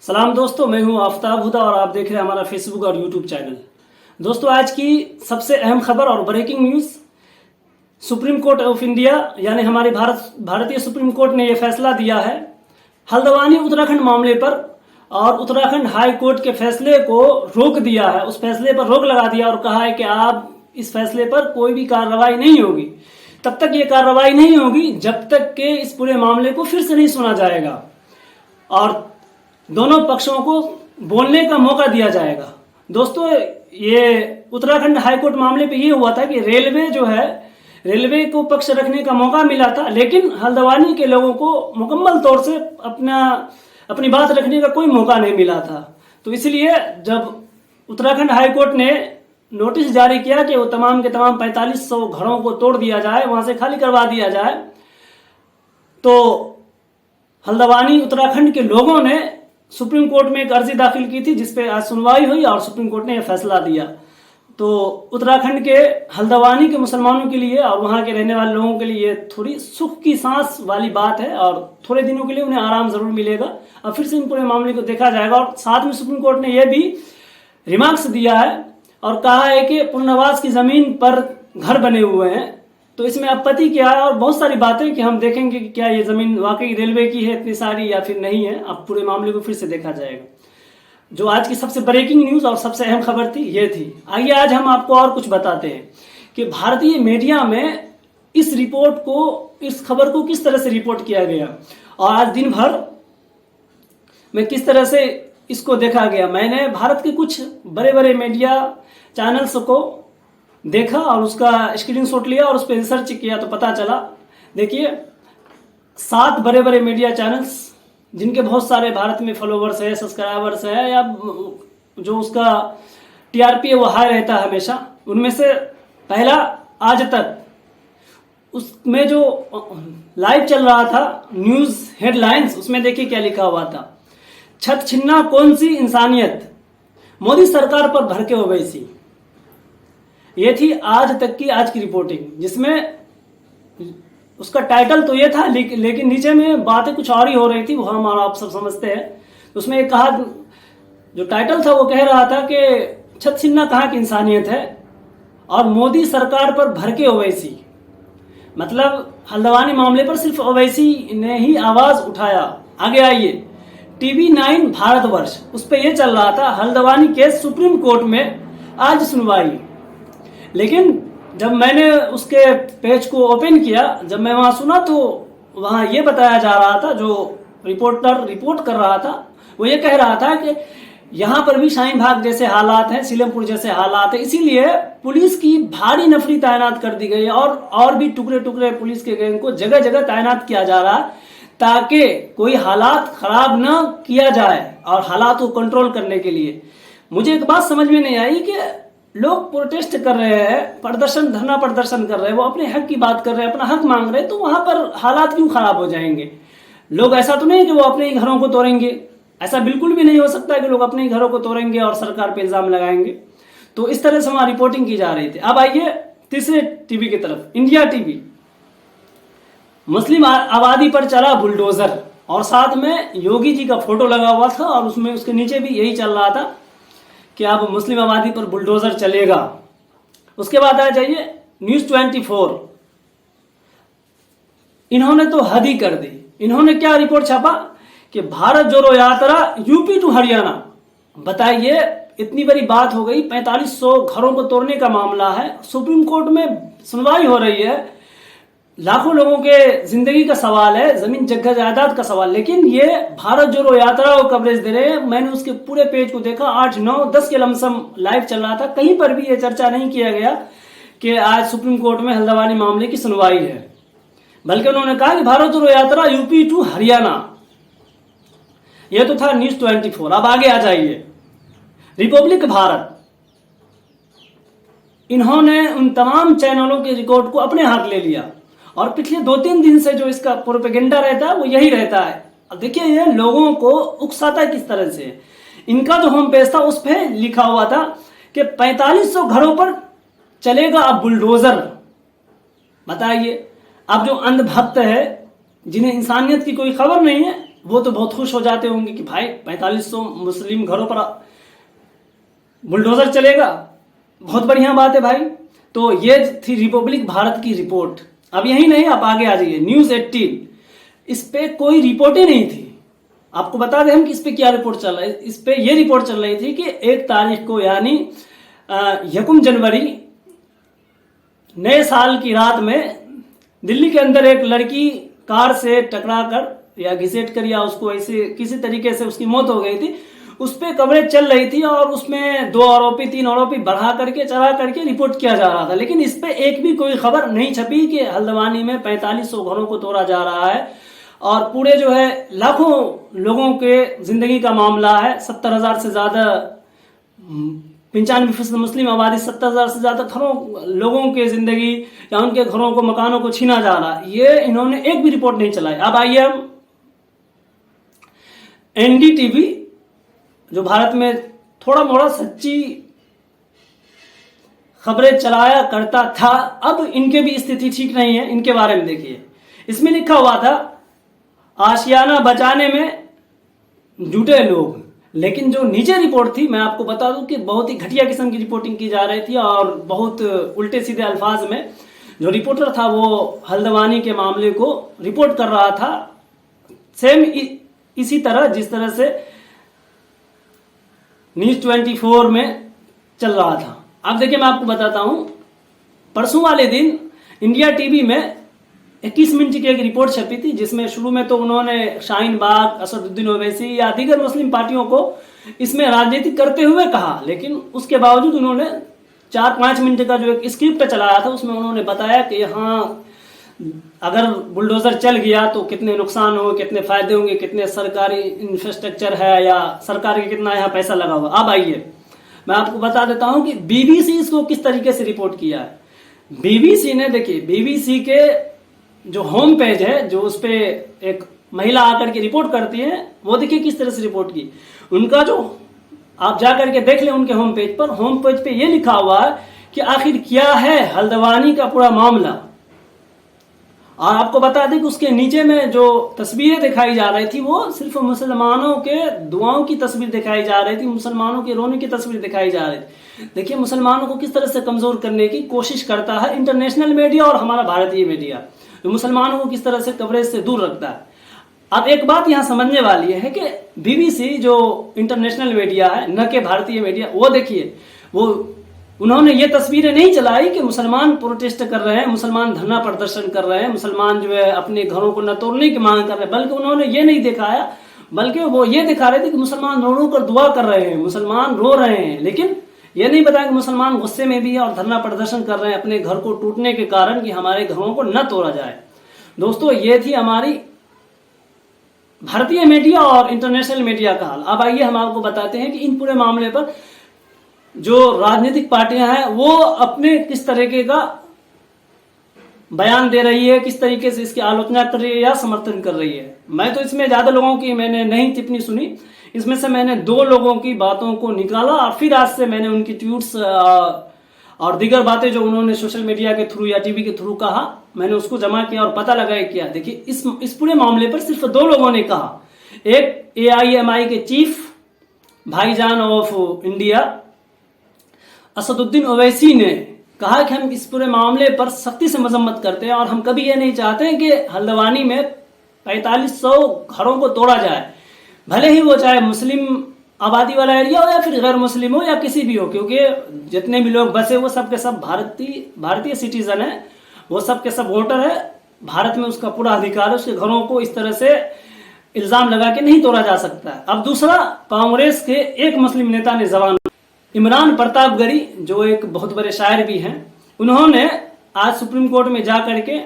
सलाम दोस्तों, मैं हूं आफ्ताब हुदा और आप देख रहे हैं हमारा फेसबुक और यूट्यूब चैनल। दोस्तों, आज की सबसे अहम खबर और breaking news, Supreme Court of India यानी हमारे भारतीय सुप्रीम कोर्ट ने यह फैसला दिया है हल्द्वानी उत्तराखंड मामले पर, और उत्तराखंड हाई कोर्ट के फैसले को रोक दिया है। उस फैसले पर रोक लगा दिया और कहा है कि आप इस फैसले पर कोई भी कार्रवाई नहीं होगी। तब तक ये कार्रवाई नहीं होगी जब तक कि इस पूरे मामले को फिर से नहीं सुना जाएगा और दोनों पक्षों को बोलने का मौका दिया जाएगा। दोस्तों, ये उत्तराखंड हाईकोर्ट मामले पे ये हुआ था कि रेलवे को पक्ष रखने का मौका मिला था, लेकिन हल्द्वानी के लोगों को मुकम्मल तौर से अपनी बात रखने का कोई मौका नहीं मिला था। तो इसलिए जब उत्तराखंड हाईकोर्ट ने नोटिस जारी किया कि वो तमाम के तमाम 4500 घरों को तोड़ दिया जाए, वहां से खाली करवा दिया जाए, तो हल्द्वानी उत्तराखंड के लोगों ने सुप्रीम कोर्ट में एक अर्जी दाखिल की थी, जिसपे आज सुनवाई हुई और सुप्रीम कोर्ट ने यह फैसला दिया। तो उत्तराखंड के हल्द्वानी के मुसलमानों के लिए और वहां के रहने वाले लोगों के लिए थोड़ी सुख की सांस वाली बात है और थोड़े दिनों के लिए उन्हें आराम जरूर मिलेगा। अब फिर से इन पूरे मामले को देखा जाएगा। और साथ में सुप्रीम कोर्ट ने यह भी रिमार्क्स दिया है और कहा है कि पुनर्वास की जमीन पर घर बने हुए हैं, तो इसमें आपत्ति क्या है, और बहुत सारी बातें कि हम देखेंगे कि क्या ये जमीन वाकई रेलवे की है इतनी सारी या फिर नहीं है। अब पूरे मामले को फिर से देखा जाएगा। जो आज की सबसे ब्रेकिंग न्यूज और सबसे अहम खबर थी ये थी। आइए आज हम आपको और कुछ बताते हैं कि भारतीय मीडिया में इस खबर को किस तरह से रिपोर्ट किया गया और आज दिन भर में किस तरह से इसको देखा गया। मैंने भारत के कुछ बड़े बड़े मीडिया चैनल्स को देखा और उसका स्क्रीनशॉट लिया और उस पर रिसर्च किया, तो पता चला, देखिए 7 बड़े बड़े मीडिया चैनल्स जिनके बहुत सारे भारत में फॉलोवर्स है, सब्सक्राइबर्स है, या जो उसका टीआरपी है वो हाई रहता है हमेशा, उनमें से पहला आज तक, उसमें जो लाइव चल रहा था न्यूज हेडलाइंस, उसमें देखिए क्या लिखा हुआ था, छत छिन्ना कौन सी इंसानियत, मोदी सरकार पर भड़के ओवैसी। ये थी आज की रिपोर्टिंग, जिसमें उसका टाइटल तो ये था, लेकिन नीचे में बातें कुछ और ही हो रही थी, वो हम और आप सब समझते हैं। तो उसमें एक कहा, जो टाइटल था वो कह रहा था कि छत छिन्ना कहाँ की इंसानियत है और मोदी सरकार पर भड़के ओवैसी। मतलब हल्द्वानी मामले पर सिर्फ ओवैसी ने ही आवाज उठाया। आगे आइए, TV9 भारतवर्ष, उस पर यह चल रहा था हल्द्वानी केस सुप्रीम कोर्ट में आज सुनवाई। लेकिन जब मैंने उसके पेज को ओपन किया, जब मैं वहां सुना, तो वहां ये बताया जा रहा था, जो रिपोर्टर रिपोर्ट कर रहा था वो ये कह रहा था कि यहां पर भी शाहीन बाग जैसे हालात हैं, सीलमपुर जैसे हालात है, इसीलिए पुलिस की भारी नफरी तैनात कर दी गई और भी टुकड़े टुकड़े पुलिस के गैंग को जगह जगह तैनात किया जा रहा है, ताकि कोई हालात खराब न किया जाए और हालात को कंट्रोल करने के लिए। मुझे एक बात समझ में नहीं आई कि लोग प्रोटेस्ट कर रहे हैं, धरना प्रदर्शन कर रहे हैं, वो अपने हक की बात कर रहे हैं, अपना हक मांग रहे हैं, तो वहां पर हालात क्यों खराब हो जाएंगे। लोग ऐसा तो नहीं कि वो अपने ही घरों को तोड़ेंगे, ऐसा बिल्कुल भी नहीं हो सकता कि लोग अपने ही घरों को तोड़ेंगे और सरकार पे इल्जाम लगाएंगे। तो इस तरह से वहां रिपोर्टिंग की जा रही थी। अब आइए तीसरे टीवी की तरफ, इंडिया टीवी। मुस्लिम आबादी पर चला बुलडोजर और साथ में योगी जी का फोटो लगा हुआ था और उसमें उसके नीचे भी यही चल रहा था कि अब मुस्लिम आबादी पर बुलडोजर चलेगा। उसके बाद आ जाइए न्यूज 24, इन्होंने तो हद ही कर दी। इन्होंने क्या रिपोर्ट छापा कि भारत जोड़ो यात्रा यूपी टू हरियाणा। बताइए, इतनी बड़ी बात हो गई, 4500 घरों को तोड़ने का मामला है, सुप्रीम कोर्ट में सुनवाई हो रही है, लाखों लोगों के जिंदगी का सवाल है, जमीन जगह जायदाद का सवाल, लेकिन ये भारत जोड़ो यात्रा को कवरेज दे रहे हैं। मैंने उसके पूरे पेज को देखा, 8, 9, 10 के लमसम लाइव चल रहा था, कहीं पर भी ये चर्चा नहीं किया गया कि आज सुप्रीम कोर्ट में हल्द्वानी मामले की सुनवाई है, बल्कि उन्होंने कहा कि भारत जोड़ो यात्रा यूपी टू हरियाणा। यह तो था न्यूज 24। अब आगे आ जाइए, रिपब्लिक भारत। इन्होंने उन तमाम चैनलों के रिकॉर्ड को अपने हाथ ले लिया और पिछले 2-3 दिन से जो इसका प्रोपेगेंडा रहता है वो यही रहता है। अब देखिए, ये लोगों को उकसाता किस तरह से। इनका जो होम पेज था उस पर लिखा हुआ था कि 4500 घरों पर चलेगा अब बुलडोजर। बताइए, अब जो अंधभक्त है, जिन्हें इंसानियत की कोई खबर नहीं है, वो तो बहुत खुश हो जाते होंगे कि भाई 4500 मुस्लिम घरों पर बुलडोजर चलेगा, बहुत बढ़िया बात है भाई। तो ये थी रिपब्लिक भारत की रिपोर्ट। अब यही नहीं, आप आगे आ जाइए न्यूज 18, इस पे कोई रिपोर्ट ही नहीं थी। आपको बता दें हम कि इस पे क्या रिपोर्ट चल रहा है। इस पे ये रिपोर्ट चल रही थी कि 1 तारीख को यानी 1 जनवरी नए साल की रात में दिल्ली के अंदर एक लड़की कार से टकरा कर या घिसेट कर या उसको ऐसे किसी तरीके से उसकी मौत हो गई थी। उस पर कवरेज चल रही थी और उसमें 2 आरोपी 3 आरोपी बढ़ा करके चढ़ा करके रिपोर्ट किया जा रहा था, लेकिन इस पे एक भी कोई खबर नहीं छपी कि हल्द्वानी में 4500 घरों को तोड़ा जा रहा है और पूरे जो है लाखों लोगों के जिंदगी का मामला है। 70,000 से ज्यादा 95% मुस्लिम आबादी, 70,000 से ज्यादा घरों लोगों के जिंदगी या उनके घरों को मकानों को छीना जा रहा है। ये इन्होंने एक भी रिपोर्ट नहीं चलाई। अब आइए हम एनडीटीवी जो भारत में थोड़ा मोड़ा सच्ची खबरें चलाया करता था, अब इनके भी स्थिति ठीक नहीं है। इनके बारे में देखिए, इसमें लिखा हुआ था आशियाना बचाने में जुटे लोग, लेकिन जो नीचे रिपोर्ट थी मैं आपको बता दूं कि बहुत ही घटिया किस्म की रिपोर्टिंग की जा रही थी और बहुत उल्टे सीधे अल्फाज में जो रिपोर्टर था वो हल्द्वानी के मामले को रिपोर्ट कर रहा था, सेम इसी तरह जिस तरह से न्यूज 24 में चल रहा था। अब देखिए मैं आपको बताता हूं, परसों वाले दिन इंडिया टीवी में 21 मिनट की एक रिपोर्ट छपी थी जिसमें शुरू में तो उन्होंने शाहीन बाग, असदुद्दीन ओवैसी या दीगर मुस्लिम पार्टियों को इसमें राजनीति करते हुए कहा, लेकिन उसके बावजूद उन्होंने 4-5 मिनट का जो एक स्क्रिप्ट चलाया था उसमें उन्होंने बताया कि यहाँ अगर बुलडोजर चल गया तो कितने नुकसान होंगे, कितने फायदे होंगे, कितने सरकारी इंफ्रास्ट्रक्चर है या सरकार के कितना यहाँ पैसा लगा हुआ। अब आइए मैं आपको बता देता हूं कि बीबीसी इसको किस तरीके से रिपोर्ट किया है। बीबीसी ने, देखिए बीबीसी के जो होम पेज है, जो उस पे एक महिला आकर के रिपोर्ट करती है, वो देखिए किस तरह से रिपोर्ट की। उनका जो आप जाकर के देख लें उनके होम पेज पे ये लिखा हुआ है कि आखिर क्या है हल्द्वानी का पूरा मामला। और आपको बता दें कि उसके नीचे में जो तस्वीरें दिखाई जा रही थी वो सिर्फ मुसलमानों के दुआओं की तस्वीर दिखाई जा रही थी, मुसलमानों के रोने की तस्वीर दिखाई जा रही थी। देखिए मुसलमानों को किस तरह से कमजोर करने की कोशिश करता है इंटरनेशनल मीडिया और हमारा भारतीय मीडिया, जो मुसलमानों को किस तरह से कवरेज से दूर रखता है। अब एक बात यहाँ समझने वाली है कि बीबीसी जो इंटरनेशनल मीडिया है, न कि भारतीय मीडिया, वो देखिए वो उन्होंने ये तस्वीरें नहीं चलाई कि मुसलमान प्रोटेस्ट कर रहे हैं, मुसलमान धरना प्रदर्शन कर रहे हैं, मुसलमान जो है अपने घरों को न तोड़ने की मांग कर रहे हैं, बल्कि उन्होंने ये नहीं दिखाया, बल्कि वो ये दिखा रहे थे कि मुसलमान रो कर दुआ कर रहे हैं, मुसलमान रो रहे हैं, लेकिन ये नहीं बताया कि मुसलमान गुस्से में भी है और धरना प्रदर्शन कर रहे हैं अपने घर को टूटने के कारण कि हमारे घरों को न तोड़ा जाए। दोस्तों ये थी हमारी भारतीय मीडिया और इंटरनेशनल मीडिया का हाल। अब आइए हम आपको बताते हैं कि इन पूरे मामले पर जो राजनीतिक पार्टियां हैं वो अपने किस तरीके का बयान दे रही है, किस तरीके से इसकी आलोचना कर रही है या समर्थन कर रही है। मैं तो इसमें ज्यादा लोगों की मैंने नहीं टिप्पणी सुनी, इसमें से मैंने 2 लोगों की बातों को निकाला और फिर आज से मैंने उनकी ट्वीट्स और दीगर बातें जो उन्होंने सोशल मीडिया के थ्रू या टीवी के थ्रू कहा, मैंने उसको जमा किया और पता लगाया किया। देखिए इस पूरे मामले पर सिर्फ 2 लोगों ने कहा। एक AIMI के चीफ भाईजान ऑफ इंडिया असदुद्दीन ओवैसी ने कहा कि हम इस पूरे मामले पर सख्ती से मजम्मत करते हैं और हम कभी ये नहीं चाहते हैं कि हल्द्वानी में 4500 घरों को तोड़ा जाए, भले ही वो चाहे मुस्लिम आबादी वाला एरिया हो या फिर गैर मुस्लिम हो या किसी भी हो, क्योंकि जितने भी लोग बसे वो सब के सब भारतीय सिटीजन है, वो सब के सब वोटर है, भारत में उसका पूरा अधिकार है, उसके घरों को इस तरह से इल्जाम लगा के नहीं तोड़ा जा सकता है। अब दूसरा, कांग्रेस के एक मुस्लिम नेता ने जबान, इमरान प्रतापगढ़ी जो एक बहुत बड़े शायर भी हैं, उन्होंने आज सुप्रीम कोर्ट में जा करके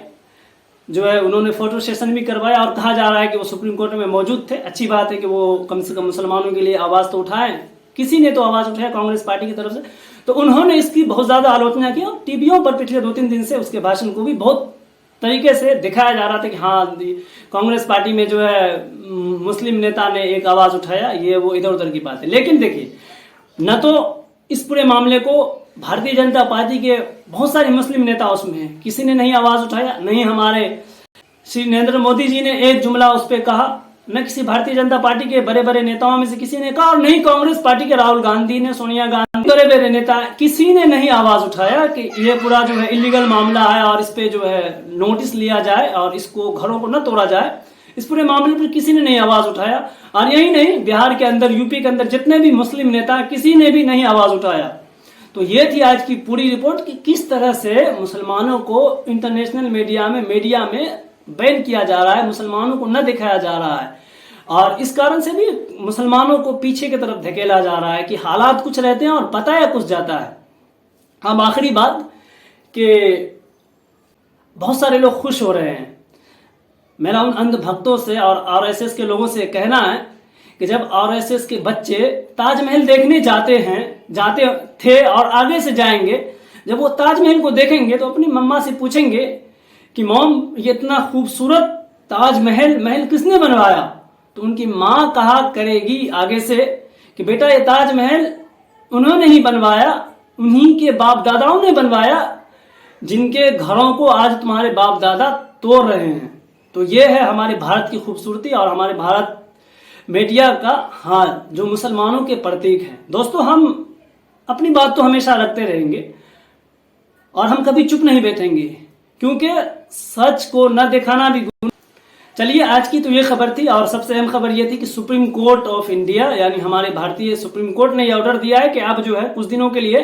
जो है उन्होंने फोटो सेशन भी करवाया और कहा जा रहा है कि वो सुप्रीम कोर्ट में मौजूद थे। अच्छी बात है कि वो कम से कम मुसलमानों के लिए आवाज तो उठाए, किसी ने तो आवाज उठाया कांग्रेस पार्टी की तरफ से, तो उन्होंने इसकी बहुत ज्यादा आलोचना की और टीवियों पर पिछले 2-3 दिन से उसके भाषण को भी बहुत तरीके से दिखाया जा रहा था कि हाँ कांग्रेस पार्टी में जो है मुस्लिम नेता ने एक आवाज उठाया, ये वो इधर उधर की बात है। लेकिन देखिए न तो इस पूरे मामले को भारतीय जनता पार्टी के बहुत सारे मुस्लिम नेता उसमें हैं, किसी ने नहीं आवाज उठाया, नहीं हमारे श्री नरेंद्र मोदी जी ने एक जुमला उस पर कहा न किसी भारतीय जनता पार्टी के बड़े बड़े नेताओं में से किसी ने कहा, और नहीं कांग्रेस पार्टी के राहुल गांधी ने, सोनिया गांधी, बड़े बड़े नेता, किसी ने नहीं आवाज उठाया कि ये पूरा जो है इलीगल मामला है और इस पे जो है नोटिस लिया जाए और इसको घरों को न तोड़ा जाए। इस पूरे मामले पर किसी ने नहीं आवाज उठाया। और यही नहीं, बिहार के अंदर, यूपी के अंदर जितने भी मुस्लिम नेता, किसी ने भी नहीं आवाज उठाया। तो ये थी आज की पूरी रिपोर्ट कि किस तरह से मुसलमानों को इंटरनेशनल मीडिया में बैन किया जा रहा है, मुसलमानों को न दिखाया जा रहा है, और इस कारण से भी मुसलमानों को पीछे की तरफ धकेला जा रहा है कि हालात कुछ रहते हैं और पता है कुछ जाता है। अब आखिरी बात कि बहुत सारे लोग खुश हो रहे हैं। मेरा उन अंध भक्तों से और आरएसएस के लोगों से कहना है कि जब आरएसएस के बच्चे ताजमहल देखने जाते थे और आगे से जाएंगे, जब वो ताजमहल को देखेंगे तो अपनी मम्मा से पूछेंगे कि मॉम, ये इतना खूबसूरत ताजमहल किसने बनवाया? तो उनकी माँ कहा करेगी आगे से कि बेटा, ये ताजमहल उन्होंने ही बनवाया, उन्हीं के बाप दादाओं ने बनवाया, जिनके घरों को आज तुम्हारे बाप दादा तोड़ रहे हैं। तो ये है हमारे भारत की खूबसूरती और हमारे भारत मीडिया का हाल, जो मुसलमानों के प्रतीक है। दोस्तों, हम अपनी बात तो हमेशा रखते रहेंगे और हम कभी चुप नहीं बैठेंगे, क्योंकि सच को न दिखाना भी गुनाह। चलिए, आज की तो ये खबर थी, और सबसे अहम खबर ये थी कि सुप्रीम कोर्ट ऑफ इंडिया यानी हमारे भारतीय सुप्रीम कोर्ट ने यह ऑर्डर दिया है कि अब जो है कुछ दिनों के लिए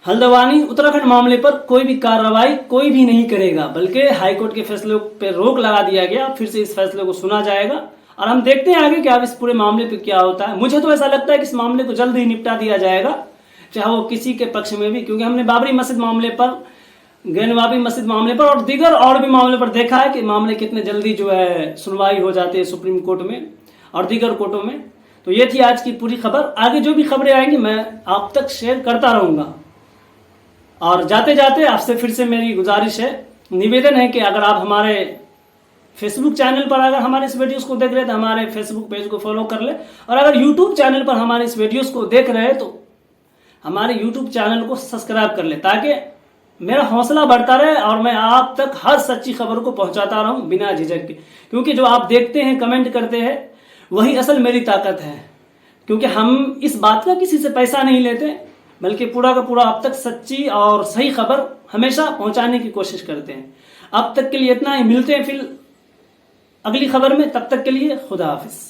हल्द्वानी उत्तराखंड मामले पर कोई भी कार्रवाई कोई भी नहीं करेगा, बल्कि हाईकोर्ट के फैसले पर रोक लगा दिया गया। फिर से इस फैसले को सुना जाएगा और हम देखते हैं आगे कि अब इस पूरे मामले पर क्या होता है। मुझे तो ऐसा लगता है कि इस मामले को जल्द ही निपटा दिया जाएगा, चाहे वो किसी के पक्ष में भी, क्योंकि हमने बाबरी मस्जिद मामले पर, गैनवाबी मस्जिद मामले पर और दीगर और भी मामले पर देखा है कि मामले कितने जल्दी जो है सुनवाई हो जाते हैं सुप्रीम कोर्ट में और दीगर कोर्टों में। तो ये थी आज की पूरी खबर। आगे जो भी खबरें आएंगी मैं आप तक शेयर करता रहूंगा। और जाते जाते आपसे फिर से मेरी गुजारिश है, निवेदन है कि अगर आप हमारे फेसबुक चैनल पर अगर हमारे इस वीडियोस को देख रहे हैं तो हमारे फेसबुक पेज को फॉलो कर ले, और अगर यूट्यूब चैनल पर हमारे इस वीडियोस को देख रहे हैं तो हमारे यूट्यूब चैनल को सब्सक्राइब कर ले, ताकि मेरा हौसला बढ़ता रहे और मैं आप तक हर सच्ची खबर को पहुंचाता रहूं बिना झिझक के। क्योंकि जो आप देखते हैं, कमेंट करते हैं, वही असल मेरी ताकत है। क्योंकि हम इस बात का किसी से पैसा नहीं लेते, बल्कि पूरा का पूरा आप तक सच्ची और सही खबर हमेशा पहुंचाने की कोशिश करते हैं। अब तक के लिए इतना ही, मिलते हैं फिर अगली खबर में, तब तक के लिए खुदा हाफिज।